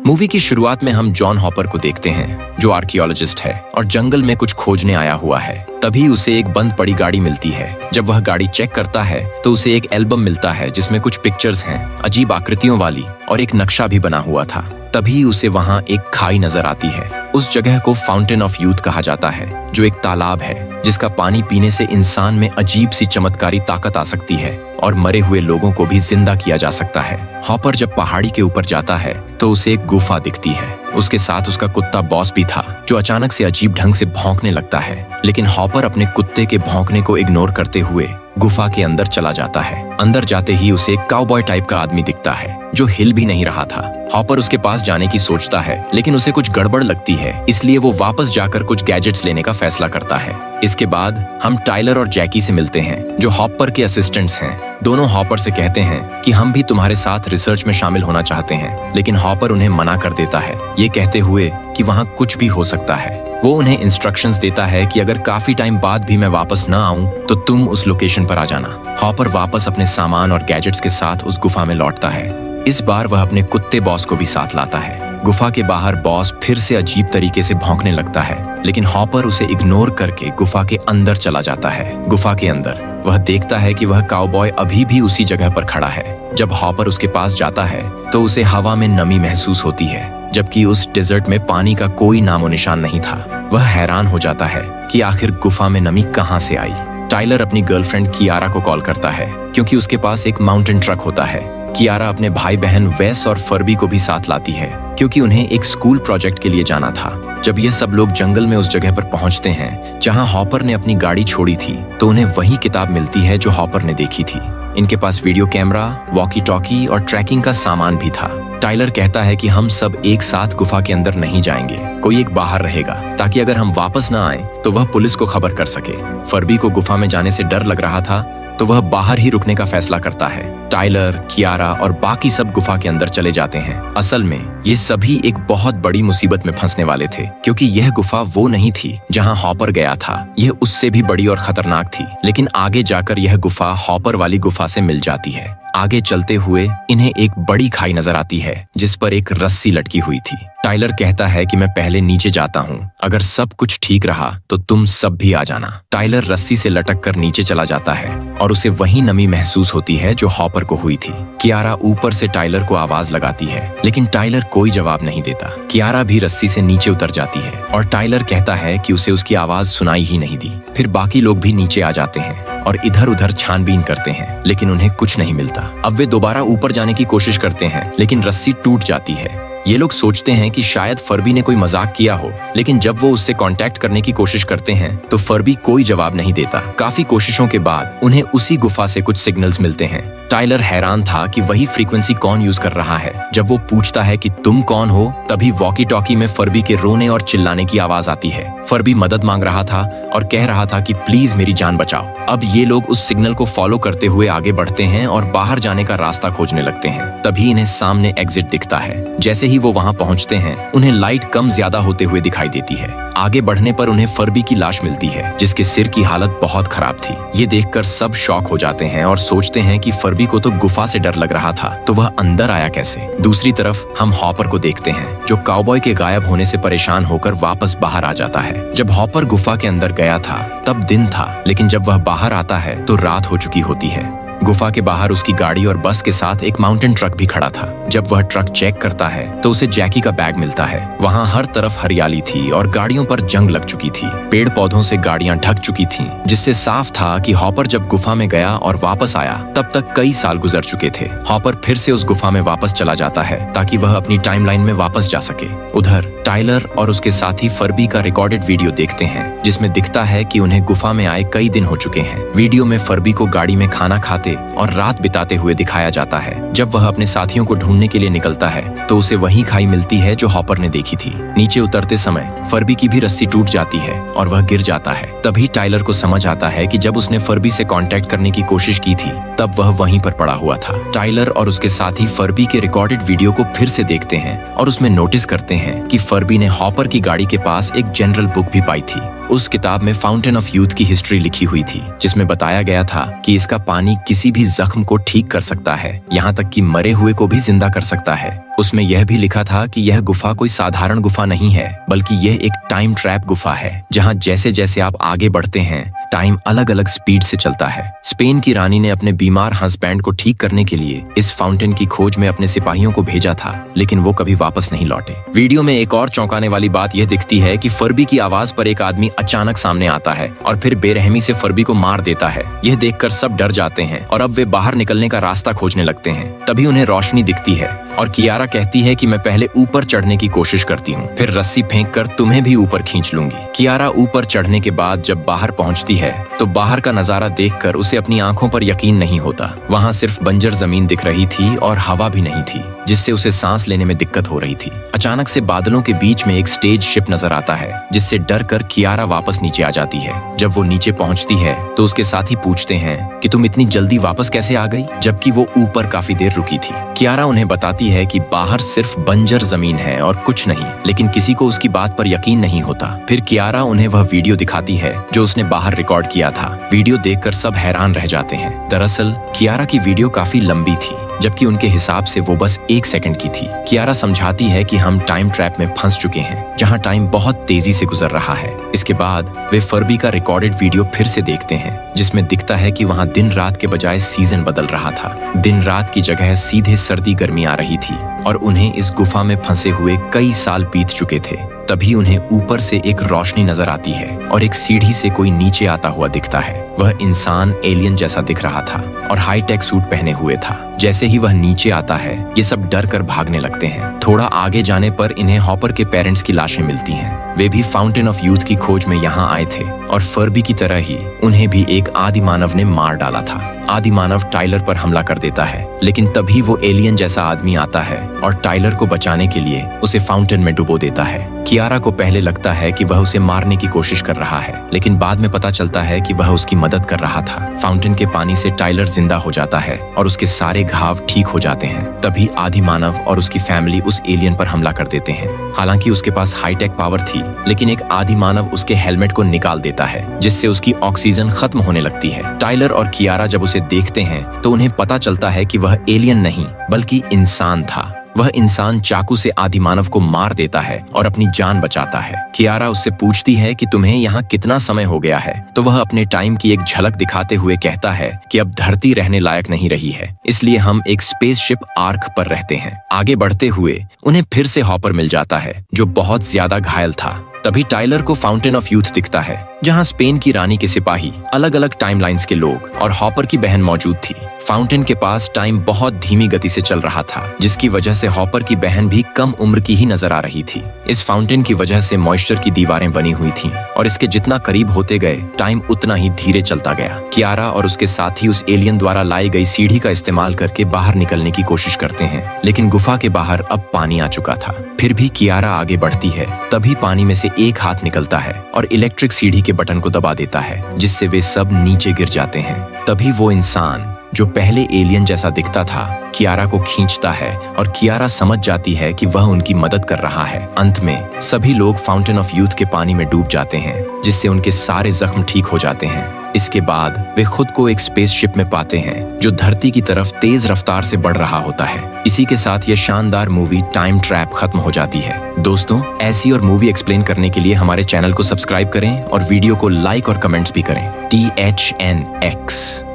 Movie की शुरुआत में हम जॉन हॉपर को देखते हैं जो आर्कियोलॉजिस्ट है और जंगल में कुछ खोजने आया हुआ है। तभी उसे एक बंद पड़ी गाड़ी मिलती है। जब वह गाड़ी चेक करता है तो उसे एक एल्बम मिलता है जिसमें कुछ पिक्चर्स हैं, अजीब आकृतियों वाली, और एक नक्शा भी बना हुआ था। तभी उसे वहां एक खाई नजर आती है। उस जगह को फाउंटेन ऑफ यूथ कहा जाता है, जो एक तालाब है जिसका पानी पीने से इंसान में अजीब सी चमत्कारी ताकत आ सकती है और मरे हुए लोगों को भी जिंदा किया जा सकता है। हॉपर जब पहाड़ी के ऊपर जाता है तो उसे एक गुफा दिखती है। उसके साथ उसका कुत्ता बॉस भी था, जो अचानक से अजीब ढंग से भौंकने लगता है। लेकिन हॉपर अपने कुत्ते के भौंकने को इग्नोर करते हुए गुफा के अंदर चला जाता है। अंदर जाते ही उसे एक काउबॉय टाइप का आदमी दिखता है जो हिल भी नहीं रहा था। हॉपर उसके पास जाने की सोचता है, लेकिन उसे कुछ गड़बड़ लगती है, इसलिए वो वापस जाकर कुछ गैजेट्स लेने का फैसला करता है। इसके बाद हम टाइलर और जैकी से मिलते हैं, जो हॉपर के असिस्टेंट्स हैं। दोनों हॉपर से कहते हैं कि हम भी तुम्हारे साथ रिसर्च में शामिल होना चाहते हैं, लेकिन हॉपर उन्हें मना कर देता है, ये कहते हुए कि वहाँ कुछ भी हो सकता है। वो उन्हें इंस्ट्रक्शंस देता है कि अगर काफी टाइम बाद भी मैं वापस न आऊं तो तुम उस लोकेशन पर आ जाना। हॉपर वापस अपने सामान और गैजेट्स के साथ उस गुफा में लौटता है। इस बार वह अपने कुत्ते बॉस को भी साथ लाता है। गुफा के बाहर बॉस फिर से अजीब तरीके से भौंकने लगता है, लेकिन हॉपर उसे इग्नोर करके गुफा के अंदर चला जाता है। गुफा के अंदर वह देखता है कि वह काउबॉय अभी भी उसी जगह पर खड़ा है। जब हॉपर उसके पास जाता है तो उसे हवा में नमी महसूस होती है, जबकि उस डेजर्ट में पानी का कोई नामो निशान नहीं था। वह हैरान हो जाता है कि आखिर गुफा में नमी कहाँ से आई। टाइलर अपनी गर्लफ्रेंड कियारा को कॉल करता है, क्योंकि उसके पास एक माउंटेन ट्रक होता है। कियारा अपने भाई बहन वेस और फर्बी को भी साथ लाती है, क्योंकि उन्हें एक स्कूल प्रोजेक्ट के लिए जाना था। जब ये सब लोग जंगल में उस जगह पर पहुंचते हैं जहां हॉपर ने अपनी गाड़ी छोड़ी थी, तो उन्हें वही किताब मिलती है जो हॉपर ने देखी थी। इनके पास वीडियो कैमरा, वॉकी टॉकी और ट्रैकिंग का सामान भी था। टाइलर कहता है कि हम सब एक साथ गुफा के अंदर नहीं जाएंगे, कोई एक बाहर रहेगा, ताकि अगर हम वापस न आए तो वह पुलिस को खबर कर सके। फर्बी को गुफा में जाने से डर लग रहा था, तो वह बाहर ही रुकने का फैसला करता है। टाइलर, कियारा और बाकी सब गुफा के अंदर चले जाते हैं। असल में ये सभी एक बहुत बड़ी मुसीबत में फंसने वाले थे, क्योंकि यह गुफा वो नहीं थी जहां हॉपर गया था। यह उससे भी बड़ी और खतरनाक थी। लेकिन आगे जाकर यह गुफा हॉपर वाली गुफा से मिल जाती है। आगे चलते हुए इन्हें एक बड़ी खाई नजर आती है जिस पर एक रस्सी लटकी हुई थी। टाइलर कहता है कि मैं पहले नीचे जाता हूँ, अगर सब कुछ ठीक रहा तो तुम सब भी आ जाना। टाइलर रस्सी से लटक कर नीचे चला जाता है और उसे वही नमी महसूस होती है जो हॉपर को हुई थी। कियारा ऊपर से टाइलर को आवाज लगाती है, लेकिन टाइलर कोई जवाब नहीं देता। कियारा भी रस्सी से नीचे उतर जाती है और टाइलर कहता है कि उसे उसकी आवाज सुनाई ही नहीं दी। फिर बाकी लोग भी नीचे आ जाते हैं और इधर उधर छानबीन करते हैं, लेकिन उन्हें कुछ नहीं मिलता। अब वे दोबारा ऊपर जाने की कोशिश करते हैं, लेकिन रस्सी टूट जाती है। ये लोग सोचते हैं कि शायद फर्बी ने कोई मजाक किया हो, लेकिन जब वो उससे कांटेक्ट करने की कोशिश करते हैं तो फर्बी कोई जवाब नहीं देता। काफी कोशिशों के बाद उन्हें उसी गुफा से कुछ सिग्नल्स मिलते हैं। टाइलर हैरान था कि वही फ्रीक्वेंसी कौन यूज कर रहा है। जब वो पूछता है कि तुम कौन हो, तभी वॉकी टॉकी में फर्बी के रोने और चिल्लाने की आवाज आती है। फर्बी मदद मांग रहा था और कह रहा था कि प्लीज मेरी जान बचाओ। अब ये लोग उस सिग्नल को फॉलो करते हुए आगे बढ़ते हैं और बाहर जाने का रास्ता खोजने लगते हैं। तभी इन्हें सामने एग्जिट दिखता है। जैसे ही वो वहां पहुंचते हैं, उन्हें लाइट कम ज्यादा होते हुए दिखाई देती है। आगे बढ़ने पर उन्हें फर्बी की लाश मिलती है, जिसके सिर की हालत बहुत खराब थी। ये देखकर सब शॉक हो जाते हैं और सोचते हैं कि फर्बी को तो गुफा से डर लग रहा था, तो वह अंदर आया कैसे। दूसरी तरफ हम हॉपर को देखते हैं, जो काउबॉय के गायब होने से परेशान होकर वापस बाहर आ जाता है। जब हॉपर गुफा के अंदर गया था तब दिन था, लेकिन जब वह बाहर आता है तो रात हो चुकी होती है। गुफा के बाहर उसकी गाड़ी और बस के साथ एक माउंटेन ट्रक भी खड़ा था। जब वह ट्रक चेक करता है तो उसे जैकी का बैग मिलता है। वहाँ हर तरफ हरियाली थी और गाड़ियों पर जंग लग चुकी थी। पेड़ पौधों से गाड़ियां ढक चुकी थीं, जिससे साफ था कि हॉपर जब गुफा में गया और वापस आया तब तक कई साल गुजर चुके थे। हॉपर फिर से उस गुफा में वापस चला जाता है ताकि वह अपनी टाइमलाइन में वापस जा सके। उधर टाइलर और उसके साथी फर्बी का रिकॉर्डेड वीडियो देखते हैं, जिसमें दिखता है कि उन्हें गुफा में आए कई दिन हो चुके हैं। वीडियो में फर्बी को गाड़ी में खाना खाते और रात बिताते हुए दिखाया जाता है। जब वह अपने साथियों को ढूंढने के लिए निकलता है तो उसे वही खाई मिलती है जो हॉपर ने देखी थी। नीचे उतरते समय फर्बी की भी रस्सी टूट जाती है और वह गिर जाता है। तभी टाइलर को समझ आता है कि जब उसने फर्बी से कांटेक्ट करने की कोशिश की थी तब वह वहीं पर पड़ा हुआ था। टाइलर और उसके साथी फर्बी के रिकॉर्डेड वीडियो को फिर से देखते हैं और उसमें नोटिस करते हैं कि फर्बी ने हॉपर की गाड़ी के पास एक जनरल बुक भी पाई थी। उस किताब में फाउंटेन ऑफ यूथ की हिस्ट्री लिखी हुई थी, जिसमें बताया गया था कि इसका पानी किसी भी जख्म को ठीक कर सकता है, यहाँ तक कि मरे हुए को भी जिंदा कर सकता है। उसमें यह भी लिखा था कि यह गुफा कोई साधारण गुफा नहीं है, बल्कि यह एक टाइम ट्रैप गुफा है, जहाँ जैसे जैसे आप आगे बढ़ते हैं टाइम अलग अलग स्पीड से चलता है। स्पेन की रानी ने अपने बीमार हस्बैंड को ठीक करने के लिए इस फाउंटेन की खोज में अपने सिपाहियों को भेजा था, लेकिन वो कभी वापस नहीं लौटे। वीडियो में एक और चौंकाने वाली बात यह दिखती है कि फर्बी की आवाज पर एक आदमी अचानक सामने आता है और फिर बेरहमी से फर्बी को मार देता है। यह देखकर सब डर जाते हैं और अब वे बाहर निकलने का रास्ता खोजने लगते हैं। तभी उन्हें रोशनी दिखती है और कियारा कहती है कि मैं पहले ऊपर चढ़ने की कोशिश करती हूँ, फिर रस्सी फेंककर तुम्हें भी ऊपर खींच लूंगी। कियारा ऊपर चढ़ने के बाद जब बाहर पहुँचती है तो बाहर का नजारा देखकर उसे अपनी आंखों पर यकीन नहीं होता। वहाँ सिर्फ बंजर जमीन दिख रही थी और हवा भी नहीं थी, जिससे उसे सांस लेने में दिक्कत हो रही थी। अचानक से बादलों के बीच में एक स्टेज शिप नजर आता है, जिससे डर कर कियारा वापस नीचे आ जाती है। जब वो नीचे पहुंचती है तो उसके साथी पूछते हैं कि तुम इतनी जल्दी वापस कैसे आ गई, जबकि वो ऊपर काफी देर रुकी थी। कियारा उन्हें बताती है कि बाहर सिर्फ बंजर जमीन है और कुछ नहीं, लेकिन किसी को उसकी बात पर यकीन नहीं होता। फिर कियारा उन्हें वह वीडियो दिखाती है जो उसने बाहर रिकॉर्ड किया था। वीडियो देखकर सब हैरान रह जाते हैं। दरअसल कियारा की वीडियो काफी लंबी थी, जबकि उनके हिसाब से वो बस 1 सेकंड की थी। कियारा समझाती है कि हम टाइम ट्रैप में फंस चुके हैं, जहां टाइम बहुत तेजी से गुजर रहा है। इसके बाद वे फर्बी का रिकॉर्डेड वीडियो फिर से देखते हैं, जिसमें दिखता है कि वहां दिन रात के बजाय सीजन बदल रहा था। दिन रात की जगह सीधे सर्दी गर्मी आ रही थी और उन्हें इस गुफा में फंसे हुए कई साल बीत चुके थे। तभी उन्हें ऊपर से एक रोशनी नजर आती है और एक सीढ़ी से कोई नीचे आता हुआ दिखता है। वह इंसान एलियन जैसा दिख रहा था और हाईटेक सूट पहने हुए था। जैसे ही वह नीचे आता है, ये सब डर कर भागने लगते हैं। थोड़ा आगे जाने पर इन्हें हॉपर के पेरेंट्स की लाशें मिलती हैं। वे भी फाउंटेन ऑफ यूथ की खोज में यहाँ आए थे और फर्बी की तरह ही उन्हें भी एक आदि मानव ने मार डाला था। आदि मानव टाइलर पर हमला कर देता है, लेकिन तभी वो एलियन जैसा आदमी आता है और टाइलर को बचाने के लिए उसे फाउंटेन में डुबो देता है। कियारा को पहले लगता है कि वह उसे मारने की कोशिश कर रहा है, लेकिन बाद में पता चलता है कि वह उसकी मदद कर रहा था। फाउंटेन के पानी से टाइलर जिंदा हो जाता है और उसके सारे घाव ठीक हो जाते हैं। तभी आदि मानव और उसकी फैमिली उस एलियन पर हमला कर देते हैं। हालांकि उसके पास हाईटेक पावर थी, लेकिन एक आदि मानव उसके हेलमेट को निकाल देता है, जिससे उसकी ऑक्सीजन खत्म होने लगती है। टाइलर और कियारा जब उसे देखते हैं तो उन्हें पता चलता है कि वह एलियन नहीं बल्कि इंसान था। वह इंसान चाकू से आदि मानव को मार देता है और अपनी जान बचाता है। कियारा उससे पूछती है कि तुम्हें यहाँ कितना समय हो गया है, तो वह अपने टाइम की एक झलक दिखाते हुए कहता है कि अब धरती रहने लायक नहीं रही है, इसलिए हम एक स्पेसशिप आर्क पर रहते हैं। आगे बढ़ते हुए उन्हें फिर से हॉपर मिल जाता है, जो बहुत ज्यादा घायल था। तभी टाइलर को फाउंटेन ऑफ यूथ दिखता है, जहां स्पेन की रानी के सिपाही, अलग अलग टाइमलाइंस के लोग और हॉपर की बहन मौजूद थी। फाउंटेन के पास टाइम बहुत धीमी गति से चल रहा था, जिसकी वजह से हॉपर की बहन भी कम उम्र की ही नजर आ रही थी। इस फाउंटेन की वजह से मॉइस्चर की दीवारें बनी हुई थीं और इसके जितना करीब होते गए टाइम उतना ही धीरे चलता गया। कियारा और उसके साथी उस एलियन द्वारा लाई गई सीढ़ी का इस्तेमाल करके बाहर निकलने की कोशिश करते हैं, लेकिन गुफा के बाहर अब पानी आ चुका था। फिर भी कियारा आगे बढ़ती है, तभी पानी में से एक हाथ निकलता है और इलेक्ट्रिक सीढ़ी के बटन को दबा देता है, जिससे वे सब नीचे गिर जाते हैं। तभी वो इंसान जो पहले एलियन जैसा दिखता था, कियारा को खींचता है और कियारा समझ जाती है कि वह उनकी मदद कर रहा है। अंत में सभी लोग फाउंटेन ऑफ यूथ के पानी में डूब जाते हैं, जिससे उनके सारे जख्म ठीक हो जाते हैं। इसके बाद वे खुद को एक स्पेसशिप में पाते हैं, जो धरती की तरफ तेज रफ्तार से बढ़ रहा होता है। इसी के साथ ये शानदार मूवी टाइम ट्रैप खत्म हो जाती है। दोस्तों, ऐसी और मूवी एक्सप्लेन करने के लिए हमारे चैनल को सब्सक्राइब करें और वीडियो को लाइक और कमेंट्स भी करें। THNX